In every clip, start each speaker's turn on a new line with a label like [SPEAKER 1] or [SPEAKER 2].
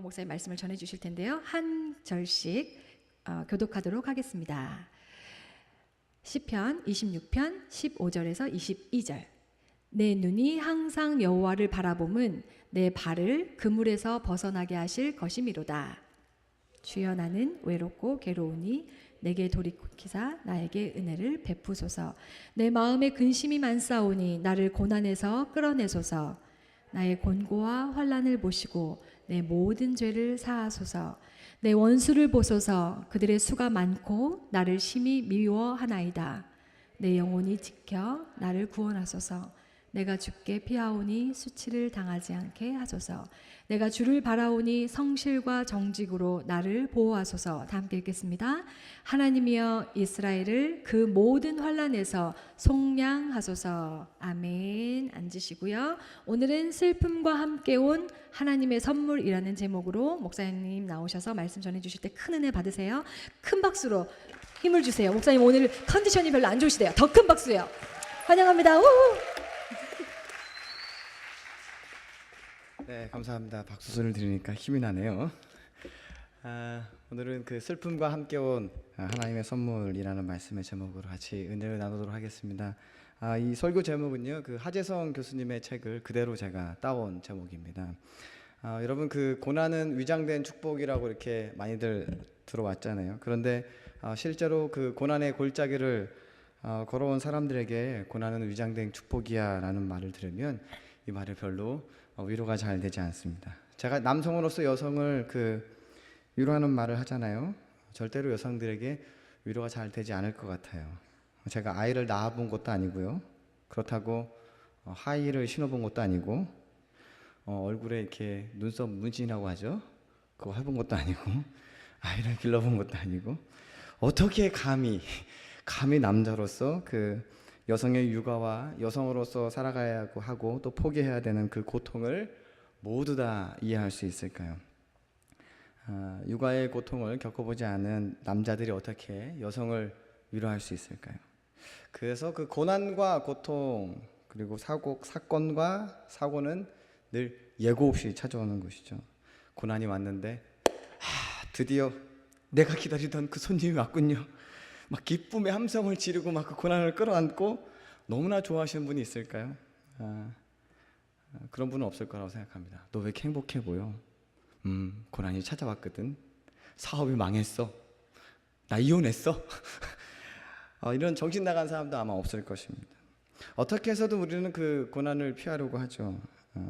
[SPEAKER 1] 목사님 말씀을 전해 주실 텐데요. 한 절씩 교독하도록 하겠습니다. 시편 26편 15절에서 22절. 내 눈이 항상 여호와를 바라봄은 내 발을 그물에서 벗어나게 하실 것이미로다. 주여, 나는 외롭고 괴로우니 내게 돌이키사 나에게 은혜를 베푸소서. 내 마음에 근심이 많사오니 나를 고난에서 끌어내소서. 나의 곤고와 환난을 보시고 내 모든 죄를 사하소서. 내 원수를 보소서. 그들의 수가 많고 나를 심히 미워하나이다. 내 영혼이 지켜 나를 구원하소서. 내가 주께 피하오니 수치를 당하지 않게 하소서. 내가 주를 바라오니 성실과 정직으로 나를 보호하소서. 다 함께 읽겠습니다. 하나님이여, 이스라엘을 그 모든 환난에서 속량하소서. 아멘. 앉으시고요. 오늘은 슬픔과 함께 온 하나님의 선물이라는 제목으로 목사님 나오셔서 말씀 전해 주실 때 큰 은혜 받으세요. 큰 박수로 힘을 주세요. 목사님 오늘 컨디션이 별로 안 좋으시대요. 더 큰 박수요. 환영합니다. 우후.
[SPEAKER 2] 네, 감사합니다. 박수 소리를 들으니까 힘이 나네요. 오늘은 그 슬픔과 함께 온 하나님의 선물이라는 말씀의 제목으로 같이 은혜를 나누도록 하겠습니다. 이 설교 제목은요, 그 하재성 교수님의 책을 그대로 제가 따온 제목입니다. 여러분, 그 고난은 위장된 축복이라고 이렇게 많이들 들어왔잖아요. 그런데 실제로 그 고난의 골짜기를 걸어온 사람들에게 고난은 위장된 축복이야라는 말을 들으면 이 말이 별로 위로가 잘 되지 않습니다. 제가 남성으로서 여성을 위로하는 말을 하잖아요. 절대로 여성들에게 위로가 잘 되지 않을 것 같아요. 제가 아이를 낳아본 것도 아니고요. 그렇다고 하이힐을 신어본 것도 아니고 얼굴에 이렇게 눈썹 문신이라고 하죠. 그거 해본 것도 아니고 아이를 길러본 것도 아니고 어떻게 감히 남자로서 여성의 육아와 여성으로서 살아가야 하고 또 포기해야 되는 그 고통을 모두 다 이해할 수 있을까요? 육아의 고통을 겪어보지 않은 남자들이 어떻게 여성을 위로할 수 있을까요? 그래서 그 고난과 고통 그리고 사건과 사고는 늘 예고 없이 찾아오는 것이죠. 고난이 왔는데 드디어 내가 기다리던 그 손님이 왔군요. 막 기쁨의 함성을 지르고 막 그 고난을 끌어안고 너무나 좋아하시는 분이 있을까요? 그런 분은 없을 거라고 생각합니다. 너 왜 이렇게 행복해 보여? 고난이 찾아왔거든. 사업이 망했어. 나 이혼했어. 이런 정신 나간 사람도 아마 없을 것입니다. 어떻게 해서도 우리는 그 고난을 피하려고 하죠.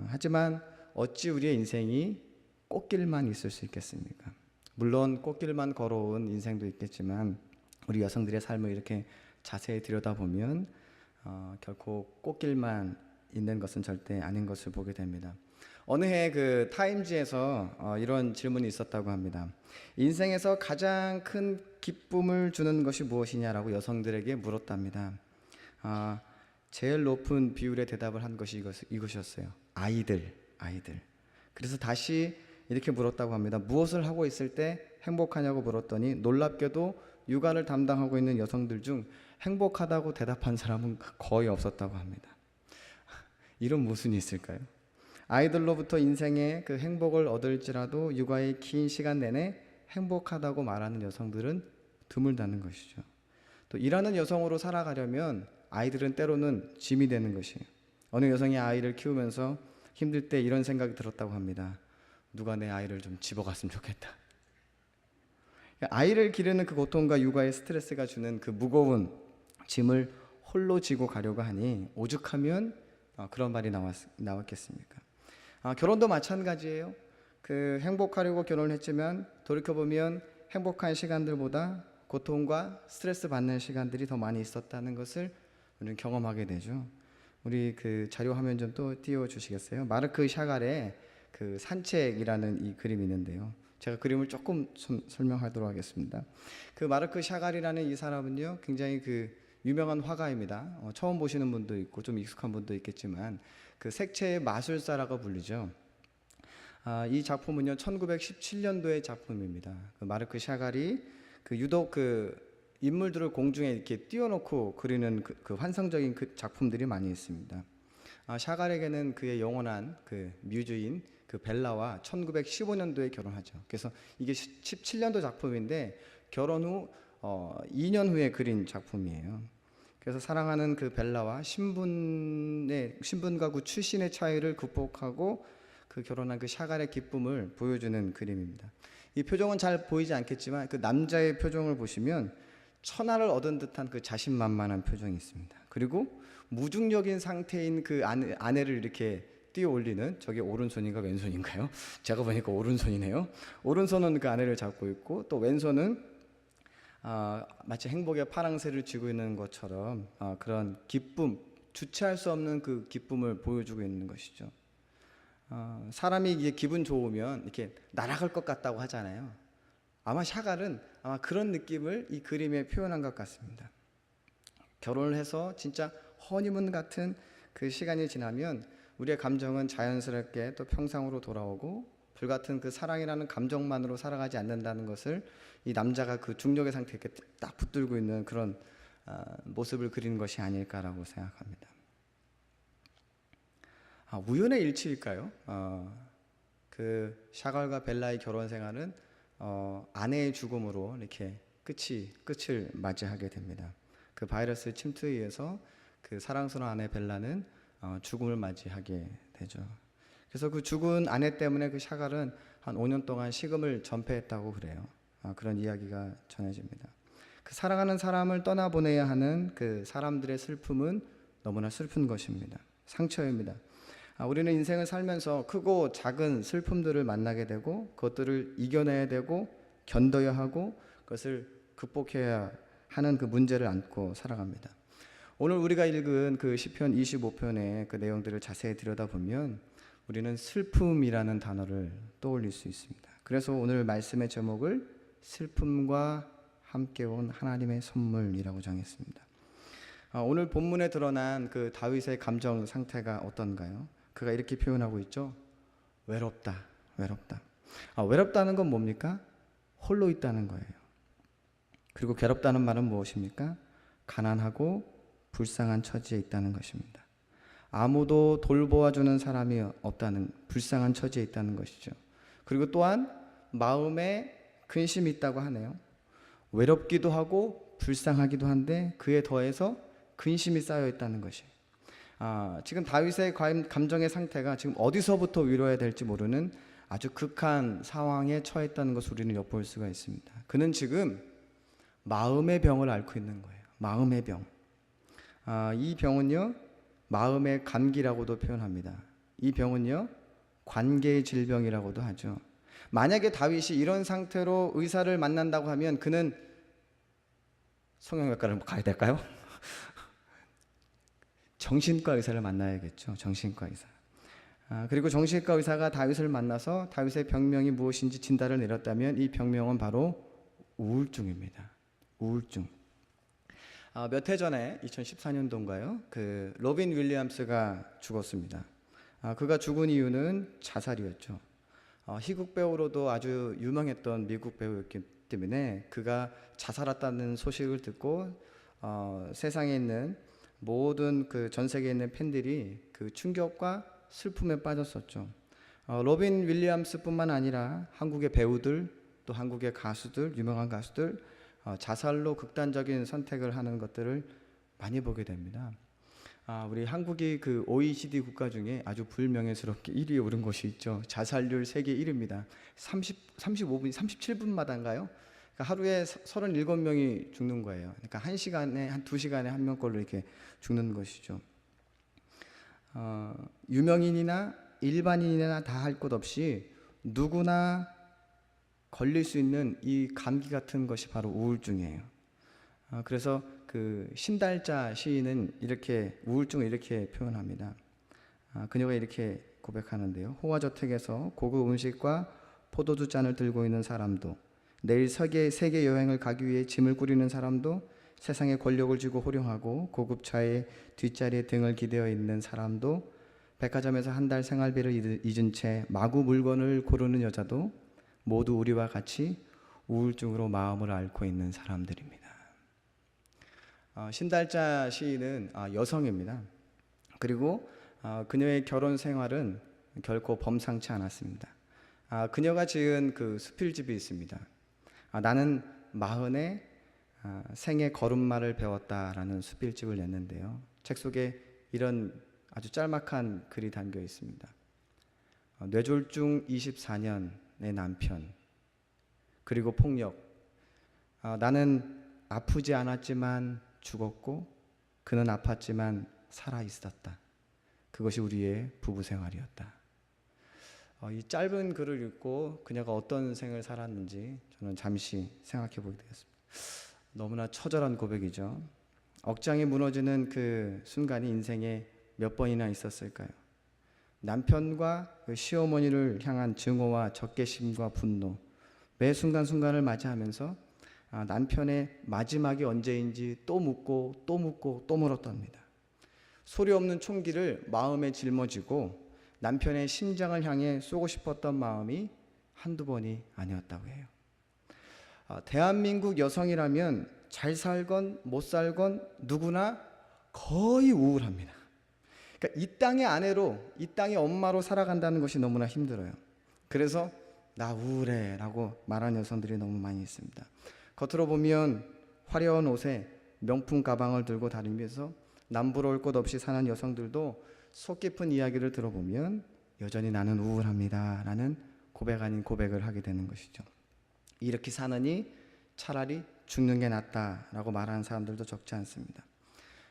[SPEAKER 2] 하지만 어찌 우리의 인생이 꽃길만 있을 수 있겠습니까? 물론 꽃길만 걸어온 인생도 있겠지만 우리 여성들의 삶을 이렇게 자세히 들여다보면 결코 꽃길만 있는 것은 절대 아닌 것을 보게 됩니다. 어느 해 그 타임지에서 이런 질문이 있었다고 합니다. 인생에서 가장 큰 기쁨을 주는 것이 무엇이냐라고 여성들에게 물었답니다. 제일 높은 비율의 대답을 한 것이 이것이었어요. 아이들. 그래서 다시 이렇게 물었다고 합니다. 무엇을 하고 있을 때 행복하냐고 물었더니 놀랍게도 육아를 담당하고 있는 여성들 중 행복하다고 대답한 사람은 거의 없었다고 합니다. 이런 모순이 있을까요? 아이들로부터 인생의 그 행복을 얻을지라도 육아의 긴 시간 내내 행복하다고 말하는 여성들은 드물다는 것이죠. 또 일하는 여성으로 살아가려면 아이들은 때로는 짐이 되는 것이에요. 어느 여성이 아이를 키우면서 힘들 때 이런 생각이 들었다고 합니다. 누가 내 아이를 좀 집어갔으면 좋겠다. 아이를 기르는 그 고통과 육아의 스트레스가 주는 그 무거운 짐을 홀로 지고 가려고 하니 오죽하면 그런 말이 나왔겠습니까? 결혼도 마찬가지예요. 행복하려고 결혼을 했지만 돌이켜보면 행복한 시간들보다 고통과 스트레스 받는 시간들이 더 많이 있었다는 것을 우리는 경험하게 되죠. 우리 그 자료 화면 좀 또 띄워주시겠어요? 마르크 샤갈의 그 산책이라는 이 그림이 있는데요. 제가 그림을 조금 설명하도록 하겠습니다. 그 마르크 샤갈이라는 이 사람은요, 굉장히 그 유명한 화가입니다. 처음 보시는 분도 있고 좀 익숙한 분도 있겠지만 그 색채의 마술사라고 불리죠. 이 작품은요 1917년도의 작품입니다. 그 마르크 샤갈이 유독 인물들을 공중에 이렇게 띄워놓고 그리는 그 환상적인 그 작품들이 많이 있습니다. 샤갈에게는 그의 영원한 그 뮤즈인 그 벨라와 1915년도에 결혼하죠. 그래서 이게 17년도 작품인데 결혼 후 2년 후에 그린 작품이에요. 그래서 사랑하는 그 벨라와 신분과 그 출신의 차이를 극복하고 그 결혼한 그 샤갈의 기쁨을 보여주는 그림입니다. 이 표정은 잘 보이지 않겠지만 그 남자의 표정을 보시면 천하를 얻은 듯한 그 자신만만한 표정이 있습니다. 그리고 무중력인 상태인 그 아내를 이렇게 뛰어 올리는, 저게 오른손인가 왼손인가요? 제가 보니까 오른손이네요. 오른손은 그 아내를 잡고 있고 또 왼손은 마치 행복의 파랑새를 쥐고 있는 것처럼 그런 기쁨, 주체할 수 없는 그 기쁨을 보여주고 있는 것이죠. 사람이 이게 기분 좋으면 이렇게 날아갈 것 같다고 하잖아요. 아마 샤갈은 아마 그런 느낌을 이 그림에 표현한 것 같습니다. 결혼을 해서 진짜 허니문 같은 그 시간이 지나면 우리의 감정은 자연스럽게 또 평상으로 돌아오고 불같은 그 사랑이라는 감정만으로 살아가지 않는다는 것을 이 남자가 그 중력의 상태에 이렇게 딱 붙들고 있는 그런 모습을 그리는 것이 아닐까라고 생각합니다. 우연의 일치일까요? 그 샤갈과 벨라의 결혼 생활은 아내의 죽음으로 이렇게 끝을 맞이하게 됩니다. 그 바이러스 침투에 의해서 그 사랑스러운 아내 벨라는 죽음을 맞이하게 되죠. 그래서 그 죽은 아내 때문에 그 샤갈은 한 5년 동안 식음을 전폐했다고 그래요. 그런 이야기가 전해집니다. 그 사랑하는 사람을 떠나보내야 하는 그 사람들의 슬픔은 너무나 슬픈 것입니다. 상처입니다. 우리는 인생을 살면서 크고 작은 슬픔들을 만나게 되고 그것들을 이겨내야 되고 견뎌야 하고 그것을 극복해야 하는 그 문제를 안고 살아갑니다. 오늘 우리가 읽은 그 시편 25편의 그 내용들을 자세히 들여다보면 우리는 슬픔이라는 단어를 떠올릴 수 있습니다. 그래서 오늘 말씀의 제목을 슬픔과 함께 온 하나님의 선물이라고 정했습니다. 오늘 본문에 드러난 그 다윗의 감정 상태가 어떤가요? 그가 이렇게 표현하고 있죠. 외롭다, 외롭다. 외롭다는 건 뭡니까? 홀로 있다는 거예요. 그리고 괴롭다는 말은 무엇입니까? 가난하고 불쌍한 처지에 있다는 것입니다. 아무도 돌보아주는 사람이 없다는, 불쌍한 처지에 있다는 것이죠. 그리고 또한 마음에 근심이 있다고 하네요. 외롭기도 하고 불쌍하기도 한데 그에 더해서 근심이 쌓여 있다는 것이. 지금 다윗의 감정의 상태가 지금 어디서부터 위로해야 될지 모르는 아주 극한 상황에 처했다는 것을 우리는 엿볼 수가 있습니다. 그는 지금 마음의 병을 앓고 있는 거예요. 마음의 병. 이 병은요, 마음의 감기라고도 표현합니다. 이 병은요, 관계의 질병이라고도 하죠. 만약에 다윗이 이런 상태로 의사를 만난다고 하면 그는 성형외과를 가야 될까요? 정신과 의사를 만나야겠죠. 정신과 의사. 그리고 정신과 의사가 다윗을 만나서 다윗의 병명이 무엇인지 진단을 내렸다면 이 병명은 바로 우울증입니다. 우울증. 몇 해 전에 2014년도인가요? 그 로빈 윌리엄스가 죽었습니다. 그가 죽은 이유는 자살이었죠. 희극 배우로도 아주 유명했던 미국 배우였기 때문에 그가 자살했다는 소식을 듣고 세상에 있는 모든 그 전 세계에 있는 팬들이 그 충격과 슬픔에 빠졌었죠. 로빈 윌리엄스뿐만 아니라 한국의 배우들 또 한국의 가수들, 유명한 가수들 자살로 극단적인 선택을 하는 것들을 많이 보게 됩니다. 우리 한국이 그 OECD 국가 중에 아주 불명예스럽게 1위에 오른 곳이 있죠. 자살률 세계 1위입니다. 35분, 37분마다인가요? 그러니까 하루에 37명이 죽는 거예요. 그러니까 한 2시간에 한 명꼴로 이렇게 죽는 것이죠. 유명인이나 일반인이나 다 할 것 없이 누구나 걸릴 수 있는 이 감기 같은 것이 바로 우울증이에요. 그래서 그 신달자 시인은 이렇게 우울증을 이렇게 표현합니다. 그녀가 이렇게 고백하는데요. 호화저택에서 고급 음식과 포도주 잔을 들고 있는 사람도, 내일 세계 여행을 가기 위해 짐을 꾸리는 사람도, 세상에 권력을 쥐고 호령하고 고급차의 뒷자리에 등을 기대어 있는 사람도, 백화점에서 한 달 생활비를 잊은 채 마구 물건을 고르는 여자도 모두 우리와 같이 우울증으로 마음을 앓고 있는 사람들입니다. 신달자 시인은 여성입니다. 그리고 그녀의 결혼 생활은 결코 범상치 않았습니다. 그녀가 지은 그 수필집이 있습니다. 나는 마흔에 생애 걸음마를 배웠다라는 수필집을 냈는데요. 책 속에 이런 아주 짤막한 글이 담겨 있습니다. 뇌졸중 24년의 남편, 그리고 폭력. 나는 아프지 않았지만 죽었고 그는 아팠지만 살아 있었다. 그것이 우리의 부부 생활이었다. 이 짧은 글을 읽고 그녀가 어떤 생을 살았는지 저는 잠시 생각해 보게 되었습니다. 너무나 처절한 고백이죠. 억장이 무너지는 그 순간이 인생에 몇 번이나 있었을까요? 남편과 그 시어머니를 향한 증오와 적개심과 분노, 매 순간순간을 맞이하면서 남편의 마지막이 언제인지 또 묻고 또 묻고 또 물었답니다. 소리 없는 총기를 마음에 짊어지고 남편의 심장을 향해 쏘고 싶었던 마음이 한두 번이 아니었다고 해요. 대한민국 여성이라면 잘 살건 못 살건 누구나 거의 우울합니다. 그러니까 이 땅의 아내로, 이 땅의 엄마로 살아간다는 것이 너무나 힘들어요. 그래서 나 우울해 라고 말하는 여성들이 너무 많이 있습니다. 겉으로 보면 화려한 옷에 명품 가방을 들고 다니면서 남부러울 것 없이 사는 여성들도 속 깊은 이야기를 들어보면 여전히 나는 우울합니다 라는 고백 아닌 고백을 하게 되는 것이죠. 이렇게 사느니 차라리 죽는 게 낫다라고 말하는 사람들도 적지 않습니다.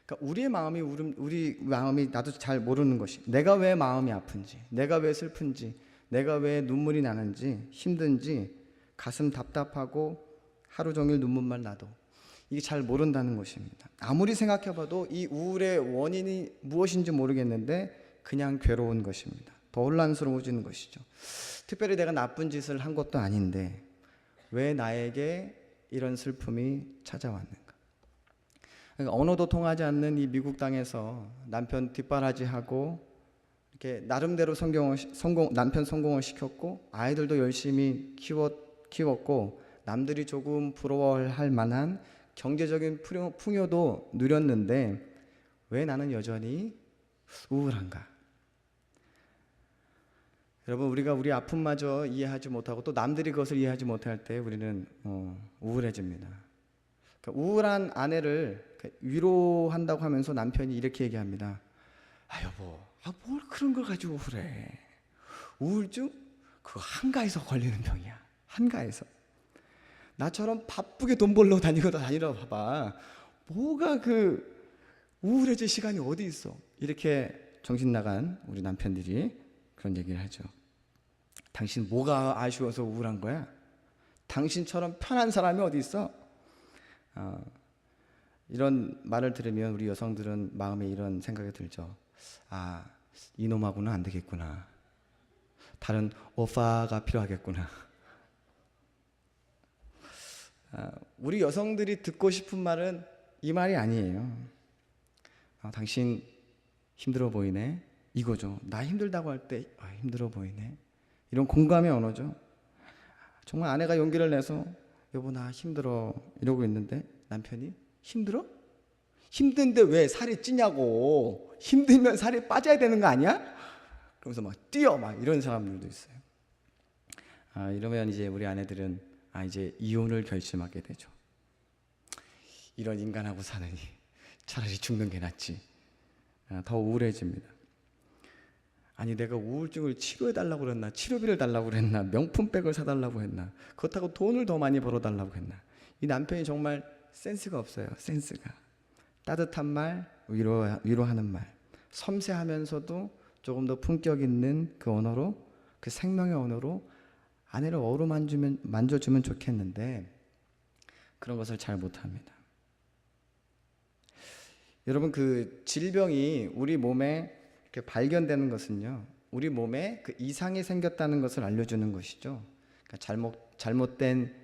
[SPEAKER 2] 그러니까 우리 마음이 나도 잘 모르는 것이, 내가 왜 마음이 아픈지, 내가 왜 슬픈지, 내가 왜 눈물이 나는지, 힘든지, 가슴 답답하고 하루 종일 눈물만 나도 이게 잘 모른다는 것입니다. 아무리 생각해봐도 이 우울의 원인이 무엇인지 모르겠는데 그냥 괴로운 것입니다. 더 혼란스러워지는 것이죠. 특별히 내가 나쁜 짓을 한 것도 아닌데 왜 나에게 이런 슬픔이 찾아왔는가? 그러니까 언어도 통하지 않는 이 미국 땅에서 남편 뒷바라지하고 이렇게 나름대로 남편 성공을 시켰고 아이들도 열심히 키웠고 남들이 조금 부러워할 만한 경제적인 풍요도 누렸는데 왜 나는 여전히 우울한가? 여러분, 우리가 우리 아픔마저 이해하지 못하고 또 남들이 그것을 이해하지 못할 때 우리는 우울해집니다. 그러니까 우울한 아내를 위로한다고 하면서 남편이 이렇게 얘기합니다. 여보, 뭘 그런 걸 가지고 우울해. 우울증? 그거 한가해서 걸리는 병이야. 한가해서. 나처럼 바쁘게 돈 벌러 다니러 봐봐. 뭐가 그 우울해질 시간이 어디 있어. 이렇게 정신 나간 우리 남편들이 그런 얘기를 하죠. 당신 뭐가 아쉬워서 우울한 거야? 당신처럼 편한 사람이 어디 있어? 이런 말을 들으면 우리 여성들은 마음에 이런 생각이 들죠. 이놈하고는 안 되겠구나. 다른 오빠가 필요하겠구나. 우리 여성들이 듣고 싶은 말은 이 말이 아니에요. 당신 힘들어 보이네. 이거죠. 나 힘들다고 할 때 힘들어 보이네. 이런 공감의 언어죠. 정말 아내가 용기를 내서 여보 나 힘들어 이러고 있는데 남편이 힘들어? 힘든데 왜 살이 찌냐고. 힘들면 살이 빠져야 되는 거 아니야? 그러면서 막 뛰어 막 이런 사람들도 있어요. 이러면 이제 우리 아내들은 이제 이혼을 결심하게 되죠. 이런 인간하고 사느니 차라리 죽는 게 낫지. 더 우울해집니다. 아니 내가 우울증을 치료해달라고 그랬나, 치료비를 달라고 그랬나, 명품백을 사달라고 했나, 그렇다고 돈을 더 많이 벌어달라고 했나. 이 남편이 정말 센스가 없어요. 센스가. 따뜻한 말, 위로하는 말, 섬세하면서도 조금 더 품격 있는 그 언어로, 그 생명의 언어로 아내를 만져주면 좋겠는데 그런 것을 잘 못합니다. 여러분, 그 질병이 우리 몸에 이렇게 발견되는 것은요, 우리 몸에 그 이상이 생겼다는 것을 알려주는 것이죠. 그러니까 잘못된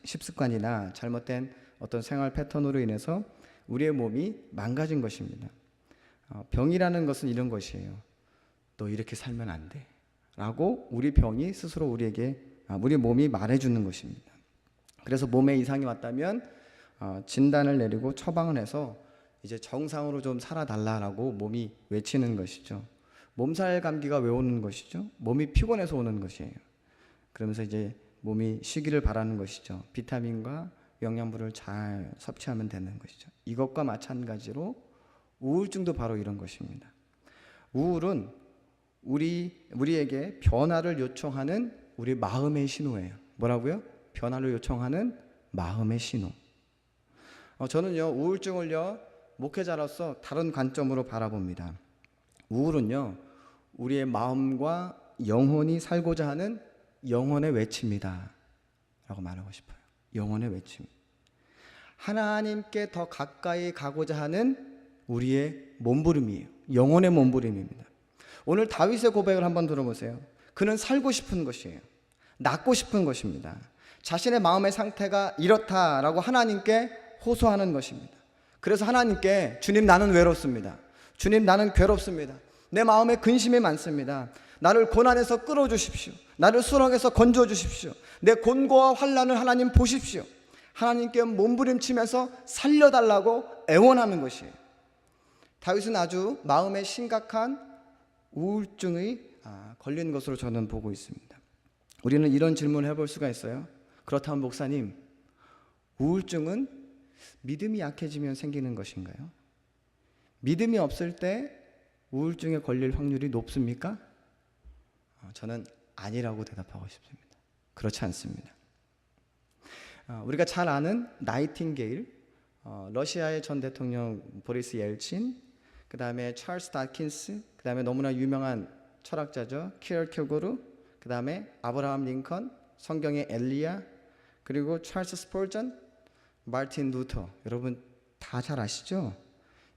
[SPEAKER 2] 식습관이나 잘못된 어떤 생활 패턴으로 인해서 우리의 몸이 망가진 것입니다. 병이라는 것은 이런 것이에요. 너 이렇게 살면 안 돼. 라고 우리 병이 스스로 우리 몸이 말해주는 것입니다. 그래서 몸에 이상이 왔다면 진단을 내리고 처방을 해서 이제 정상으로 좀 살아달라고 몸이 외치는 것이죠. 몸살 감기가 왜 오는 것이죠? 몸이 피곤해서 오는 것이에요. 그러면서 이제 몸이 쉬기를 바라는 것이죠. 비타민과 영양분을 잘 섭취하면 되는 것이죠. 이것과 마찬가지로 우울증도 바로 이런 것입니다. 우울은 우리에게 변화를 요청하는 우리 마음의 신호예요. 뭐라고요? 변화를 요청하는 마음의 신호. 저는요, 우울증을요, 목회자로서 다른 관점으로 바라봅니다. 우울은요, 우리의 마음과 영혼이 살고자 하는 영혼의 외침이다 라고 말하고 싶어요. 영혼의 외침. 하나님께 더 가까이 가고자 하는 우리의 몸부림이에요. 영혼의 몸부림입니다. 오늘 다윗의 고백을 한번 들어보세요. 그는 살고 싶은 것이에요. 낫고 싶은 것입니다. 자신의 마음의 상태가 이렇다라고 하나님께 호소하는 것입니다. 그래서 하나님께 주님 나는 외롭습니다. 주님 나는 괴롭습니다. 내 마음에 근심이 많습니다. 나를 고난에서 끌어주십시오. 나를 수렁에서 건져주십시오. 내 곤고와 환난을 하나님 보십시오. 하나님께 몸부림치면서 살려달라고 애원하는 것이에요. 다윗은 아주 마음에 심각한 우울증이 걸린 것으로 저는 보고 있습니다. 우리는 이런 질문을 해볼 수가 있어요. 그렇다면 목사님, 우울증은 믿음이 약해지면 생기는 것인가요? 믿음이 없을 때 우울증에 걸릴 확률이 높습니까? 저는 아니라고 대답하고 싶습니다. 그렇지 않습니다. 우리가 잘 아는 나이팅게일, 러시아의 전 대통령 보리스 옐친, 그 다음에 찰스 다킨스, 그 다음에 너무나 유명한 철학자죠, 키어케고르, 그 다음에 아브라함 링컨, 성경의 엘리야, 그리고 찰스 스폴전, 마틴 루터. 여러분 다 잘 아시죠?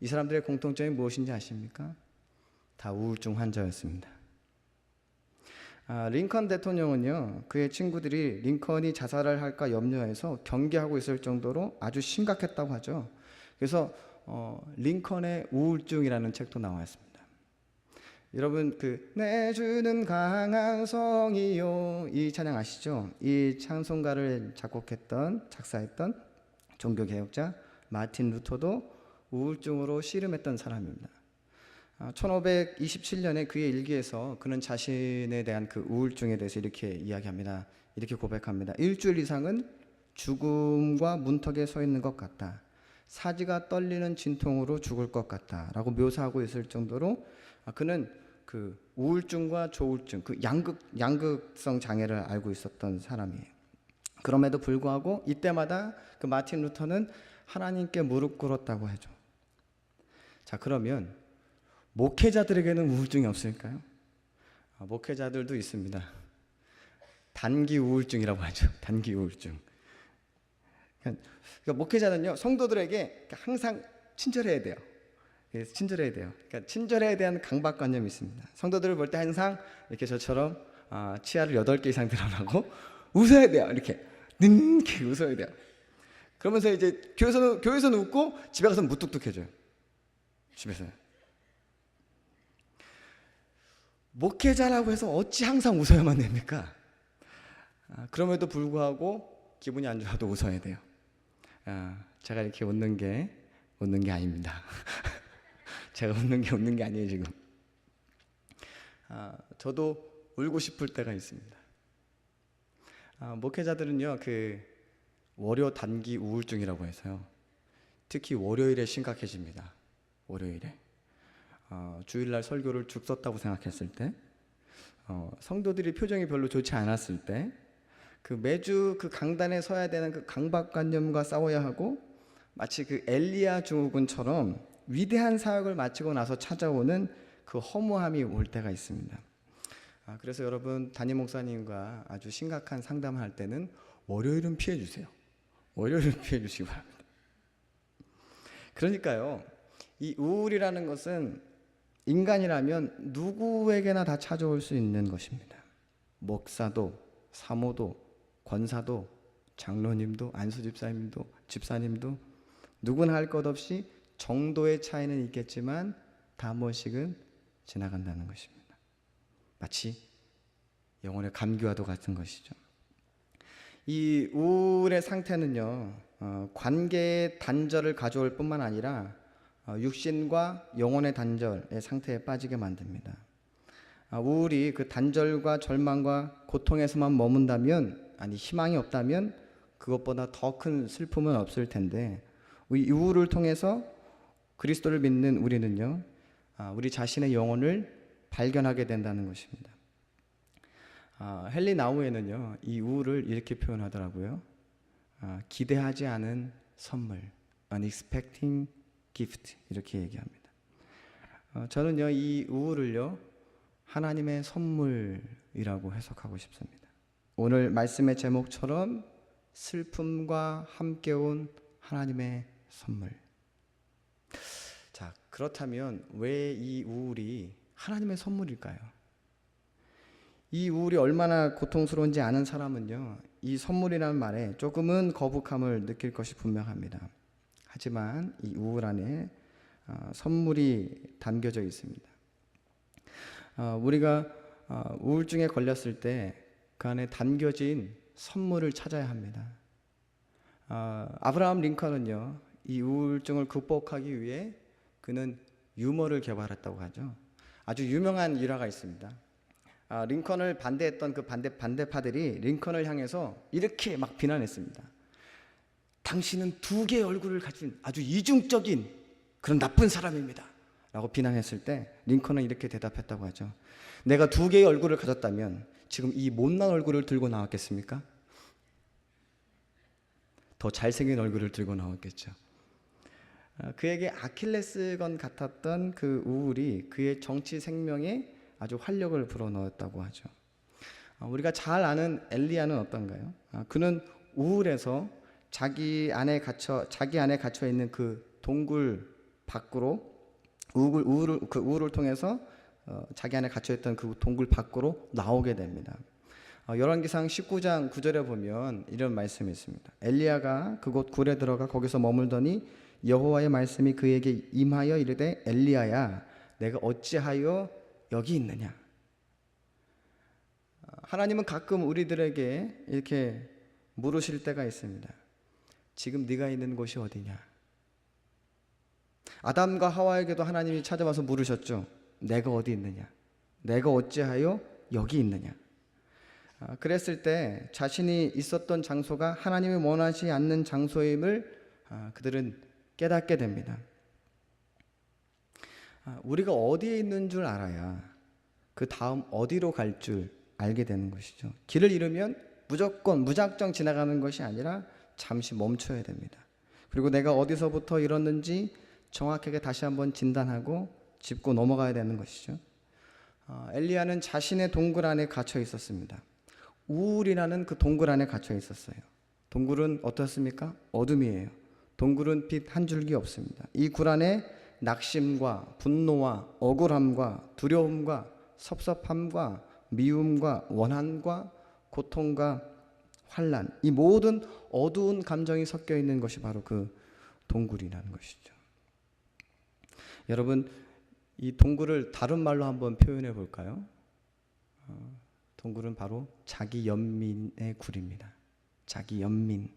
[SPEAKER 2] 이 사람들의 공통점이 무엇인지 아십니까? 다 우울증 환자였습니다. 링컨 대통령은요, 그의 친구들이 링컨이 자살을 할까 염려해서 경계하고 있을 정도로 아주 심각했다고 하죠. 그래서 링컨의 우울증이라는 책도 나왔습니다. 여러분 내 주는 강한 성이요, 이 찬양 아시죠? 이 찬송가를 작사했던 종교개혁자 마틴 루터도 우울증으로 씨름했던 사람입니다. 1527년에 그의 일기에서 그는 자신에 대한 그 우울증에 대해서 이렇게 이야기합니다. 이렇게 고백합니다. 일주일 이상은 죽음과 문턱에 서 있는 것 같다. 사지가 떨리는 진통으로 죽을 것 같다 라고 묘사하고 있을 정도로 그는 그 우울증과 조울증, 그 양극성 장애를 알고 있었던 사람이에요. 그럼에도 불구하고 이때마다 그 마틴 루터는 하나님께 무릎 꿇었다고 하죠. 자, 그러면 목회자들에게는 우울증이 없을까요? 목회자들도 있습니다. 단기 우울증이라고 하죠. 단기 우울증. 그러니까 목회자는요, 성도들에게 항상 친절해야 돼요. 친절해야 돼요. 그러니까 친절에 대한 강박관념이 있습니다. 성도들을 볼 때 항상 이렇게 저처럼 치아를 8개 이상 드러나고 웃어야 돼요. 이렇게 웃어야 돼요. 그러면서 이제 교회에서는 웃고 집에 가서는 무뚝뚝해져요. 집에서는. 목회자라고 해서 어찌 항상 웃어야만 됩니까? 그럼에도 불구하고 기분이 안 좋아도 웃어야 돼요. 제가 이렇게 웃는 게 아닙니다. 제가 웃는 게 아니에요 지금. 저도 울고 싶을 때가 있습니다. 목회자들은요, 그 월요 단기 우울증이라고 해서요, 특히 월요일에 심각해집니다. 월요일에 주일날 설교를 죽 썼다고 생각했을 때, 성도들이 표정이 별로 좋지 않았을 때, 그 매주 그 강단에 서야 되는 그 강박관념과 싸워야 하고, 마치 그 엘리야 증후군처럼 위대한 사역을 마치고 나서 찾아오는 그 허무함이 올 때가 있습니다. 그래서 여러분, 담임 목사님과 아주 심각한 상담을 할 때는 월요일은 피해 주세요. 월요일은 피해 주시기 바랍니다. 그러니까요, 이 우울이라는 것은 인간이라면 누구에게나 다 찾아올 수 있는 것입니다. 목사도, 사모도, 권사도, 장로님도, 안수집사님도, 집사님도 누구나 할 것 없이 정도의 차이는 있겠지만 다 한 번씩은 지나간다는 것입니다. 마치 영혼의 감기와도 같은 것이죠. 이 우울의 상태는요, 관계의 단절을 가져올 뿐만 아니라 육신과 영혼의 단절의 상태에 빠지게 만듭니다. 우울이 그 단절과 절망과 고통에서만 머문다면, 아니 희망이 없다면 그것보다 더 큰 슬픔은 없을 텐데, 이 우울을 통해서 그리스도를 믿는 우리는요, 우리 자신의 영혼을 발견하게 된다는 것입니다. 헨리 나우에는요, 이 우울을 이렇게 표현하더라고요. 기대하지 않은 선물, unexpected gift, 이렇게 얘기합니다. 저는요, 이 우울을요, 하나님의 선물이라고 해석하고 싶습니다. 오늘 말씀의 제목처럼 슬픔과 함께 온 하나님의 선물. 자, 그렇다면 왜 이 우울이 하나님의 선물일까요? 이 우울이 얼마나 고통스러운지 아는 사람은요, 이 선물이라는 말에 조금은 거북함을 느낄 것이 분명합니다. 하지만 이 우울 안에 선물이 담겨져 있습니다. 우리가 우울증에 걸렸을 때 그 안에 담겨진 선물을 찾아야 합니다. 아브라함 링컨은요, 이 우울증을 극복하기 위해 그는 유머를 개발했다고 하죠. 아주 유명한 일화가 있습니다. 링컨을 반대했던 그 반대파들이 링컨을 향해서 이렇게 막 비난했습니다. 당신은 두 개의 얼굴을 가진 아주 이중적인 그런 나쁜 사람입니다 라고 비난했을 때 링컨은 이렇게 대답했다고 하죠. 내가 두 개의 얼굴을 가졌다면 지금 이 못난 얼굴을 들고 나왔겠습니까? 더 잘생긴 얼굴을 들고 나왔겠죠. 그에게 아킬레스건 같았던 그 우울이 그의 정치 생명에 아주 활력을 불어넣었다고 하죠. 우리가 잘 아는 엘리야는 어떤가요? 그는 우울해서 자기 안에 갇혀 있는 그 동굴 밖으로 우울을 통해서 자기 안에 갇혀있던 그 동굴 밖으로 나오게 됩니다. 열왕기상 19장 9절에 보면 이런 말씀이 있습니다. 엘리야가 그곳 굴에 들어가 거기서 머물더니 여호와의 말씀이 그에게 임하여 이르되 엘리야야 내가 어찌하여 여기 있느냐. 하나님은 가끔 우리들에게 이렇게 물으실 때가 있습니다. 지금 네가 있는 곳이 어디냐. 아담과 하와에게도 하나님이 찾아와서 물으셨죠. 내가 어디 있느냐? 내가 어찌하여 여기 있느냐? 그랬을 때 자신이 있었던 장소가 하나님이 원하지 않는 장소임을 그들은 깨닫게 됩니다. 우리가 어디에 있는 줄 알아야 그 다음 어디로 갈 줄 알게 되는 것이죠. 길을 잃으면 무작정 지나가는 것이 아니라 잠시 멈춰야 됩니다. 그리고 내가 어디서부터 잃었는지 정확하게 다시 한번 진단하고 짚고 넘어가야 되는 것이죠. 엘리야는 자신의 동굴 안에 갇혀 있었습니다. 우울이라는 그 동굴 안에 갇혀 있었어요. 동굴은 어떻습니까? 어둠이에요. 동굴은 빛 한 줄기 없습니다. 이 굴 안에 낙심과 분노와 억울함과 두려움과 섭섭함과 미움과 원한과 고통과 환난, 이 모든 어두운 감정이 섞여 있는 것이 바로 그 동굴이라는 것이죠. 여러분, 이 동굴을 다른 말로 한번 표현해 볼까요? 동굴은 바로 자기 연민의 굴입니다. 자기 연민.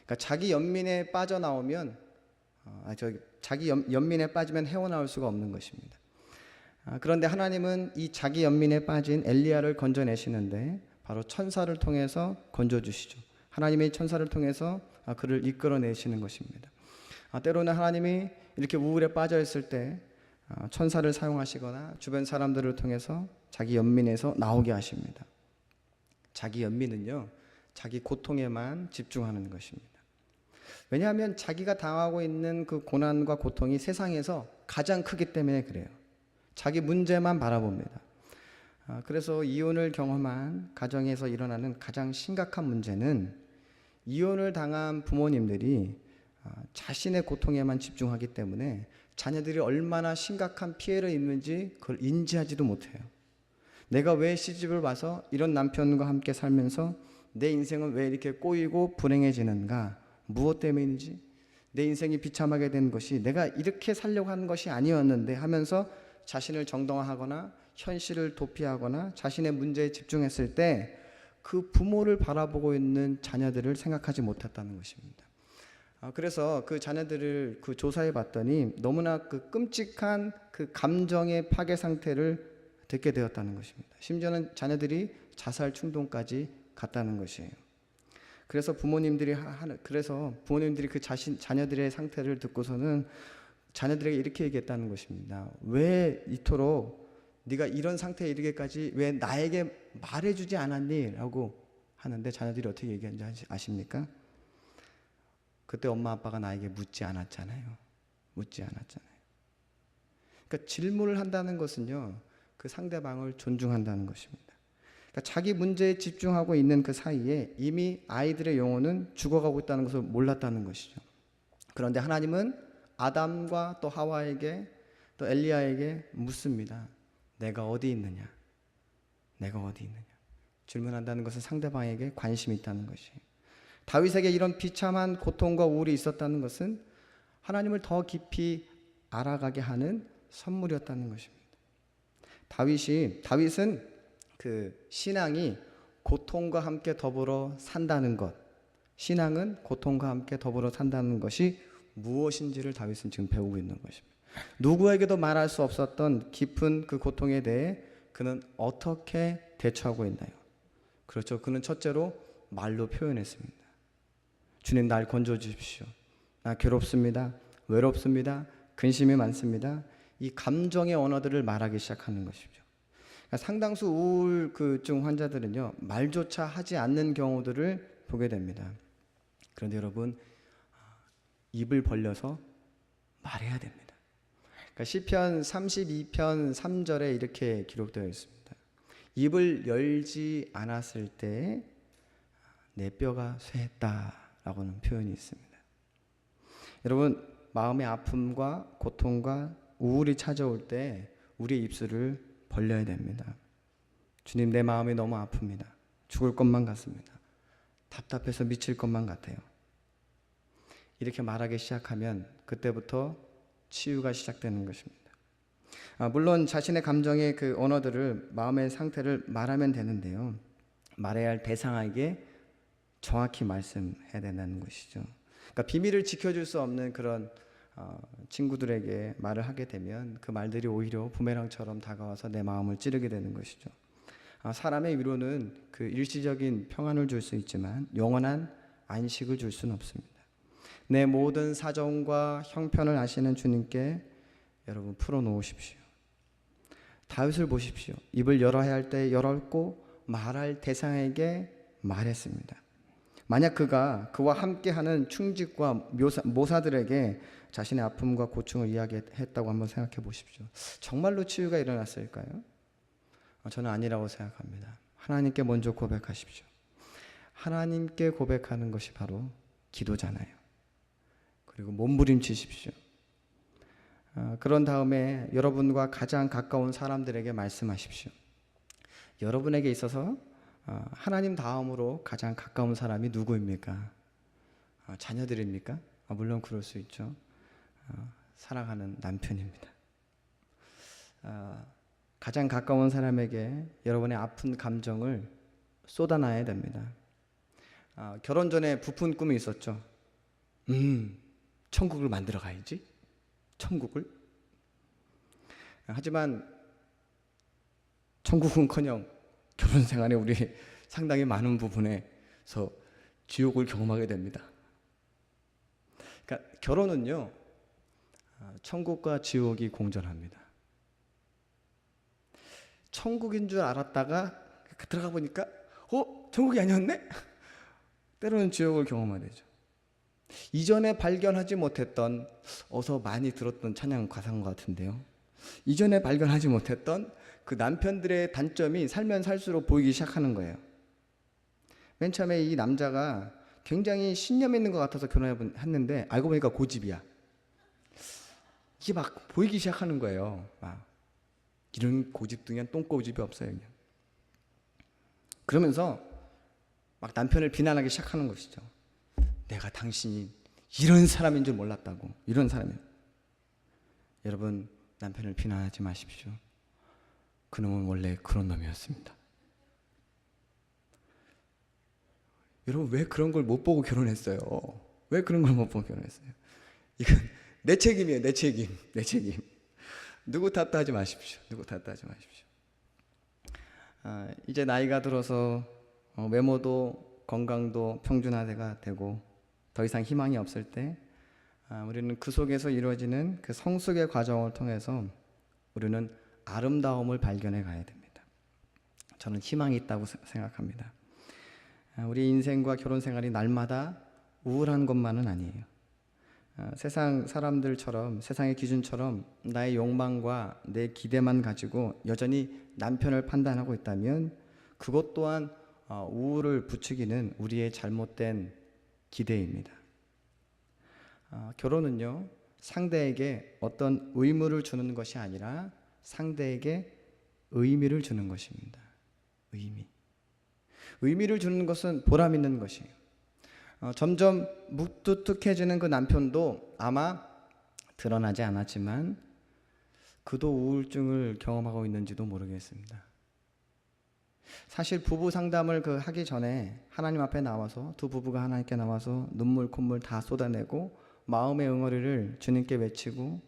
[SPEAKER 2] 그러니까 자기 연민에 빠져나오면 자기 연민에 빠지면 헤어나올 수가 없는 것입니다. 그런데 하나님은 이 자기 연민에 빠진 엘리야를 건져내시는데 바로 천사를 통해서 건져주시죠. 하나님의 천사를 통해서 그를 이끌어내시는 것입니다. 때로는 하나님이 이렇게 우울에 빠져 있을 때 천사를 사용하시거나 주변 사람들을 통해서 자기 연민에서 나오게 하십니다. 자기 연민은요, 자기 고통에만 집중하는 것입니다. 왜냐하면 자기가 당하고 있는 그 고난과 고통이 세상에서 가장 크기 때문에 그래요. 자기 문제만 바라봅니다. 그래서 이혼을 경험한 가정에서 일어나는 가장 심각한 문제는 이혼을 당한 부모님들이 자신의 고통에만 집중하기 때문에 자녀들이 얼마나 심각한 피해를 입는지 그걸 인지하지도 못해요. 내가 왜 시집을 와서 이런 남편과 함께 살면서 내 인생은 왜 이렇게 꼬이고 불행해지는가? 무엇 때문인지, 내 인생이 비참하게 된 것이 내가 이렇게 살려고 한 것이 아니었는데 하면서 자신을 정당화하거나 현실을 도피하거나 자신의 문제에 집중했을 때 그 부모를 바라보고 있는 자녀들을 생각하지 못했다는 것입니다. 그래서 그 자녀들을 조사해 봤더니 너무나 그 끔찍한 그 감정의 파괴 상태를 듣게 되었다는 것입니다. 심지어는 자녀들이 자살 충동까지 갔다는 것이에요. 그래서 부모님들이 그 자녀들의 상태를 듣고서는 자녀들에게 이렇게 얘기했다는 것입니다. 왜 이토록 네가 이런 상태에 이르기까지 왜 나에게 말해주지 않았니? 라고 하는데 자녀들이 어떻게 얘기하는지 아십니까? 그때 엄마 아빠가 나에게 묻지 않았잖아요. 그러니까 질문을 한다는 것은요, 그 상대방을 존중한다는 것입니다. 그러니까 자기 문제에 집중하고 있는 그 사이에 이미 아이들의 영혼은 죽어가고 있다는 것을 몰랐다는 것이죠. 그런데 하나님은 아담과 또 하와에게 또 엘리야에게 묻습니다. 내가 어디 있느냐? 질문한다는 것은 상대방에게 관심이 있다는 것이에요. 다윗에게 이런 비참한 고통과 우울이 있었다는 것은 하나님을 더 깊이 알아가게 하는 선물이었다는 것입니다. 다윗은 그 신앙이 고통과 함께 더불어 산다는 것, 신앙은 고통과 함께 더불어 산다는 것이 무엇인지를 다윗은 지금 배우고 있는 것입니다. 누구에게도 말할 수 없었던 깊은 그 고통에 대해 그는 어떻게 대처하고 있나요? 그렇죠. 그는 첫째로 말로 표현했습니다. 주님, 날 건져 주십시오. 나 괴롭습니다. 외롭습니다. 근심이 많습니다. 이 감정의 언어들을 말하기 시작하는 것이죠. 그러니까 상당수 우울증 환자들은요, 말조차 하지 않는 경우들을 보게 됩니다. 그런데 여러분, 입을 벌려서 말해야 됩니다. 그러니까 시편 32편 3절에 이렇게 기록되어 있습니다. 입을 열지 않았을 때 내 뼈가 쇠했다라고는 표현이 있습니다. 여러분, 마음의 아픔과 고통과 우울이 찾아올 때 우리의 입술을 벌려야 됩니다. 주님, 내 마음이 너무 아픕니다. 죽을 것만 같습니다. 답답해서 미칠 것만 같아요. 이렇게 말하기 시작하면 그때부터 치유가 시작되는 것입니다. 물론 자신의 감정의 그 언어들을, 마음의 상태를 말하면 되는데요, 말해야 할 대상에게 정확히 말씀해야 된다는 것이죠. 그러니까 비밀을 지켜줄 수 없는 그런 친구들에게 말을 하게 되면 그 말들이 오히려 부메랑처럼 다가와서 내 마음을 찌르게 되는 것이죠. 사람의 위로는 그 일시적인 평안을 줄 수 있지만 영원한 안식을 줄 수는 없습니다. 내 모든 사정과 형편을 아시는 주님께 여러분 풀어놓으십시오. 다윗을 보십시오. 입을 열어야 할 때 열었고 말할 대상에게 말했습니다. 만약 그와 함께하는 충직과 모사들에게 자신의 아픔과 고충을 이야기했다고 한번 생각해 보십시오. 정말로 치유가 일어났을까요? 저는 아니라고 생각합니다. 하나님께 먼저 고백하십시오. 하나님께 고백하는 것이 바로 기도잖아요. 그리고 몸부림치십시오. 그런 다음에 여러분과 가장 가까운 사람들에게 말씀하십시오. 여러분에게 있어서 하나님 다음으로 가장 가까운 사람이 누구입니까? 자녀들입니까? 물론 그럴 수 있죠. 사랑하는 남편입니다. 가장 가까운 사람에게 여러분의 아픈 감정을 쏟아놔야 됩니다. 결혼 전에 부푼 꿈이 있었죠. 천국을 만들어 가야지. 천국을. 하지만 천국은커녕 결혼 생활에 우리 상당히 많은 부분에서 지옥을 경험하게 됩니다. 그러니까 결혼은요, 천국과 지옥이 공존합니다. 천국인 줄 알았다가 들어가 보니까 천국이 아니었네? 때로는 지옥을 경험하게 되죠. 이전에 발견하지 못했던, 어서 많이 들었던 찬양 가사인 것 같은데요, 이전에 발견하지 못했던 그 남편들의 단점이 살면 살수록 보이기 시작하는 거예요. 맨 처음에 이 남자가 굉장히 신념 있는 것 같아서 결혼했는데 알고 보니까 고집이야. 이게 막 보이기 시작하는 거예요. 이런 고집도 그냥 똥고집이 없어요. 그냥. 그러면서 막 남편을 비난하기 시작하는 것이죠. 내가 당신이 이런 사람인 줄 몰랐다고. 이런 사람이. 여러분, 남편을 비난하지 마십시오. 그놈은 원래 그런 놈이었습니다. 여러분, 왜 그런 걸 못 보고 결혼했어요? 왜 그런 걸 못 보고 결혼했어요? 이건 내 책임이에요. 내 책임. 누구 탓도 하지 마십시오. 이제 나이가 들어서 외모도 건강도 평준화가 되고 더 이상 희망이 없을 때 우리는 그 속에서 이루어지는 그 성숙의 과정을 통해서 우리는 아름다움을 발견해 가야 됩니다. 저는 희망이 있다고 생각합니다. 우리 인생과 결혼 생활이 날마다 우울한 것만은 아니에요. 세상 사람들처럼, 세상의 기준처럼 나의 욕망과 내 기대만 가지고 여전히 남편을 판단하고 있다면 그것 또한 우울을 부추기는 우리의 잘못된 기대입니다. 결혼은요, 상대에게 어떤 의무를 주는 것이 아니라 상대에게 의미를 주는 것입니다. 의미를 주는 것은 보람 있는 것이에요. 점점 무뚝뚝해지는 그 남편도 아마 드러나지 않았지만 그도 우울증을 경험하고 있는지도 모르겠습니다. 사실 부부 상담을 하기 전에 하나님 앞에 나와서 두 부부가 하나님께 나와서 눈물 콧물 다 쏟아내고 마음의 응어리를 주님께 외치고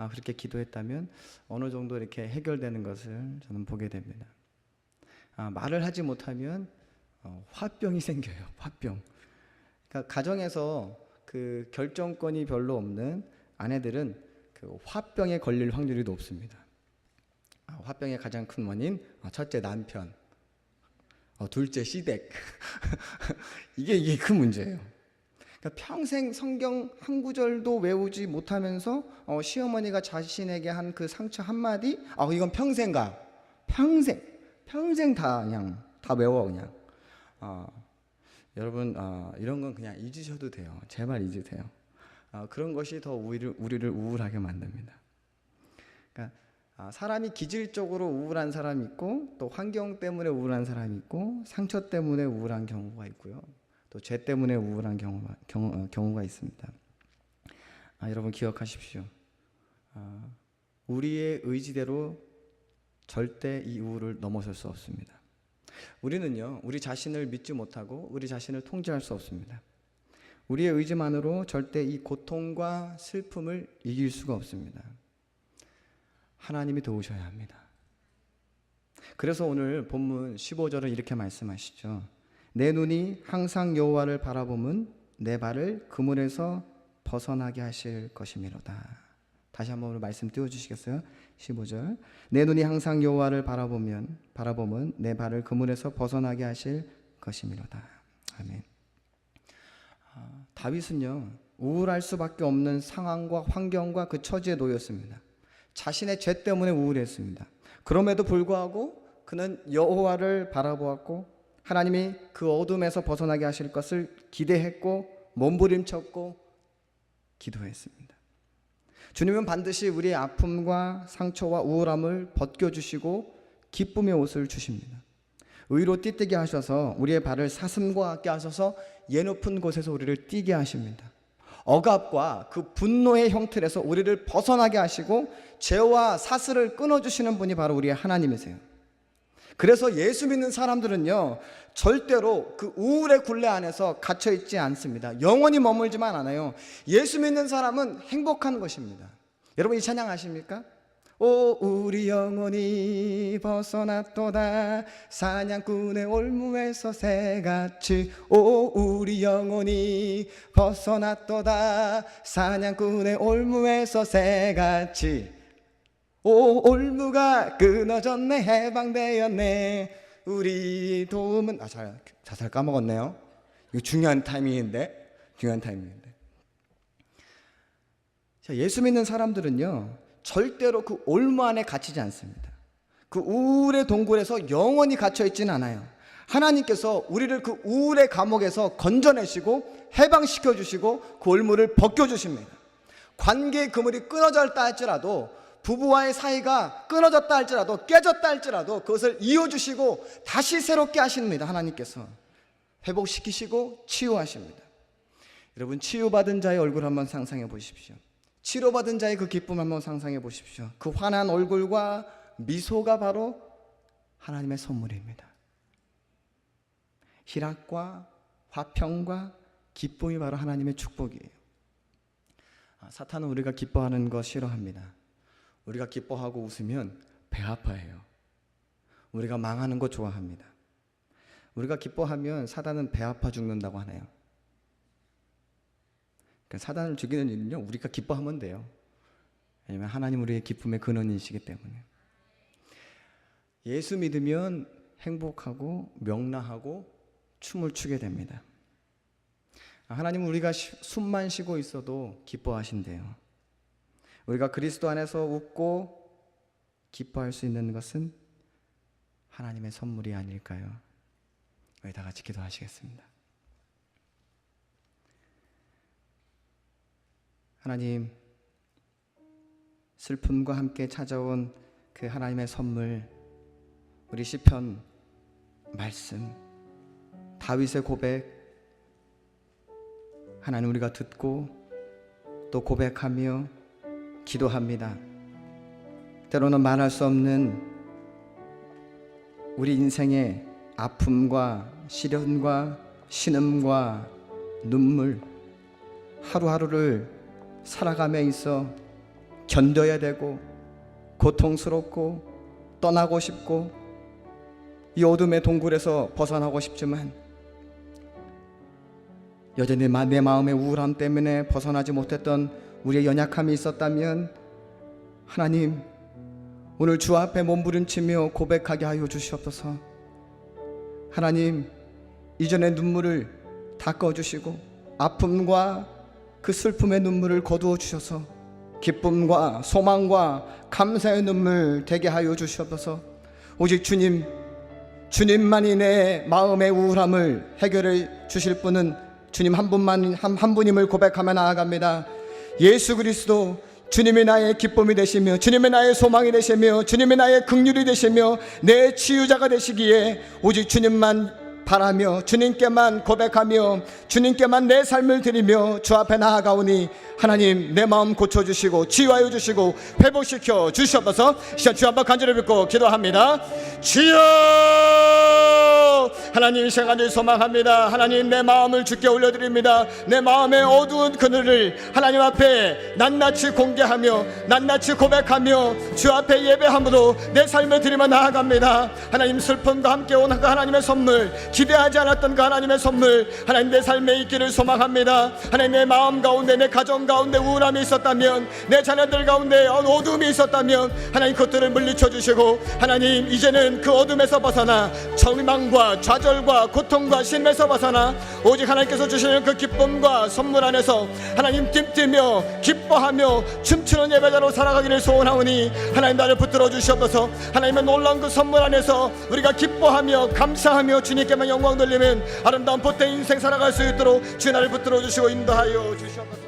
[SPEAKER 2] 그렇게 기도했다면 어느 정도 이렇게 해결되는 것을 저는 보게 됩니다. 말을 하지 못하면 화병이 생겨요. 화병. 그러니까 가정에서 그 결정권이 별로 없는 아내들은 그 화병에 걸릴 확률이 높습니다. 화병의 가장 큰 원인, 첫째 남편, 둘째 시댁. 이게 큰 문제예요. 그러니까 평생 성경 한 구절도 외우지 못하면서 시어머니가 자신에게 한 그 상처 한마디, 이건 평생 다 그냥 다 외워 그냥. 여러분 이런 건 그냥 잊으셔도 돼요. 제발 잊으세요. 그런 것이 더 우리를 우울하게 만듭니다. 그러니까 사람이 기질적으로 우울한 사람이 있고 또 환경 때문에 우울한 사람이 있고 상처 때문에 우울한 경우가 있고요. 또 죄 때문에 우울한 경우가 있습니다. 여러분 기억하십시오. 우리의 의지대로 절대 이 우울을 넘어설 수 없습니다. 우리는요, 우리 자신을 믿지 못하고 우리 자신을 통제할 수 없습니다. 우리의 의지만으로 절대 이 고통과 슬픔을 이길 수가 없습니다. 하나님이 도우셔야 합니다. 그래서 오늘 본문 15절을 이렇게 말씀하시죠. 내 눈이 항상 여호와를 바라보면 내 발을 그물에서 벗어나게 하실 것이미로다. 다시 한번 말씀 띄워주시겠어요? 15절. 내 눈이 항상 여호와를 바라보면 내 발을 그물에서 벗어나게 하실 것이미로다. 아멘. 다윗은요, 우울할 수밖에 없는 상황과 환경과 그 처지에 놓였습니다. 자신의 죄 때문에 우울했습니다. 그럼에도 불구하고 그는 여호와를 바라보았고 하나님이 그 어둠에서 벗어나게 하실 것을 기대했고 몸부림쳤고 기도했습니다. 주님은 반드시 우리의 아픔과 상처와 우울함을 벗겨주시고 기쁨의 옷을 주십니다. 의로 띠뜨게 하셔서 우리의 발을 사슴과 같게 하셔서 예 높은 곳에서 우리를 뛰게 하십니다. 억압과 그 분노의 형틀에서 우리를 벗어나게 하시고 죄와 사슬을 끊어주시는 분이 바로 우리의 하나님이세요. 그래서 예수 믿는 사람들은요, 절대로 그 우울의 굴레 안에서 갇혀있지 않습니다. 영원히 머물지만 않아요. 예수 믿는 사람은 행복한 것입니다. 여러분 이 찬양 아십니까? 오 우리 영혼이 벗어났도다 사냥꾼의 올무에서 새같이. 오 우리 영혼이 벗어났도다 사냥꾼의 올무에서 새같이. 오 올무가 끊어졌네 해방되었네 우리 도움은 자살 까먹었네요. 이거 중요한 타이밍인데. 자, 예수 믿는 사람들은요 절대로 그 올무 안에 갇히지 않습니다. 그 우울의 동굴에서 영원히 갇혀있지는 않아요. 하나님께서 우리를 그 우울의 감옥에서 건져내시고 해방시켜 주시고 그 올무를 벗겨주십니다. 관계의 그물이 끊어졌다 할지라도, 부부와의 사이가 끊어졌다 할지라도, 깨졌다 할지라도 그것을 이어주시고 다시 새롭게 하십니다. 하나님께서 회복시키시고 치유하십니다. 여러분 치유받은 자의 얼굴 한번 상상해 보십시오. 치료받은 자의 그 기쁨 한번 상상해 보십시오. 그 환한 얼굴과 미소가 바로 하나님의 선물입니다. 희락과 화평과 기쁨이 바로 하나님의 축복이에요. 사탄은 우리가 기뻐하는 거 싫어합니다. 우리가 기뻐하고 웃으면 배 아파해요. 우리가 망하는 거 좋아합니다. 우리가 기뻐하면 사단은 배 아파 죽는다고 하네요. 그러니까 사단을 죽이는 일은요, 우리가 기뻐하면 돼요. 왜냐하면 하나님 우리의 기쁨의 근원이시기 때문에. 예수 믿으면 행복하고 명랑하고 춤을 추게 됩니다. 하나님은 우리가 숨만 쉬고 있어도 기뻐하신대요. 우리가 그리스도 안에서 웃고 기뻐할 수 있는 것은 하나님의 선물이 아닐까요? 우리 다 같이 기도하시겠습니다. 하나님, 슬픔과 함께 찾아온 그 하나님의 선물, 우리 시편 말씀, 다윗의 고백, 하나님 우리가 듣고 또 고백하며 기도합니다. 때로는 말할 수 없는 우리 인생의 아픔과 시련과 신음과 눈물, 하루하루를 살아감에 있어 견뎌야 되고 고통스럽고 떠나고 싶고 이 어둠의 동굴에서 벗어나고 싶지만 여전히 내 마음의 우울함 때문에 벗어나지 못했던 우리의 연약함이 있었다면 하나님, 오늘 주 앞에 몸부림치며 고백하게 하여 주시옵소서. 하나님, 이전의 눈물을 닦아주시고 아픔과 그 슬픔의 눈물을 거두어 주셔서 기쁨과 소망과 감사의 눈물 되게 하여 주시옵소서. 오직 주님만이 내 마음의 우울함을 해결해 주실 분은 주님 한 분임을 고백하며 나아갑니다. 예수 그리스도, 주님이 나의 기쁨이 되시며 주님이 나의 소망이 되시며 주님이 나의 긍휼이 되시며 내 치유자가 되시기에 오직 주님만 바라며 주님께만 고백하며 주님께만 내 삶을 드리며 주 앞에 나아가오니 하나님, 내 마음 고쳐주시고 치유하여 주시고 회복시켜 주시옵소서. 주 앞에 간절히 뵙고 기도합니다. 주여, 하나님 생활을 소망합니다. 하나님, 내 마음을 주께 올려드립니다. 내 마음의 어두운 그늘을 하나님 앞에 낱낱이 공개하며 낱낱이 고백하며 주 앞에 예배함으로 내 삶을 드리며 나아갑니다. 하나님, 슬픔과 함께 온 그 하나님의 선물, 기대하지 않았던 그 하나님의 선물, 하나님 내 삶에 있기를 소망합니다. 하나님, 내 마음 가운데, 내 가정 가운데 우울함이 있었다면, 내 자녀들 가운데 어둠이 있었다면 하나님 그것들을 물리쳐 주시고 하나님, 이제는 그 어둠에서 벗어나 절망과 좌절과 고통과 신음에서 벗어나 오직 하나님께서 주시는 그 기쁨과 선물 안에서 하나님 띠뛰며 기뻐하며 춤추는 예배자로 살아가기를 소원하오니 하나님, 나를 붙들어 주시옵소서. 하나님의 놀라운 그 선물 안에서 우리가 기뻐하며 감사하며 주님께만 영광 돌리면 아름다운 보태 인생 살아갈 수 있도록 주 나를 붙들어 주시고 인도하여 주시옵소서.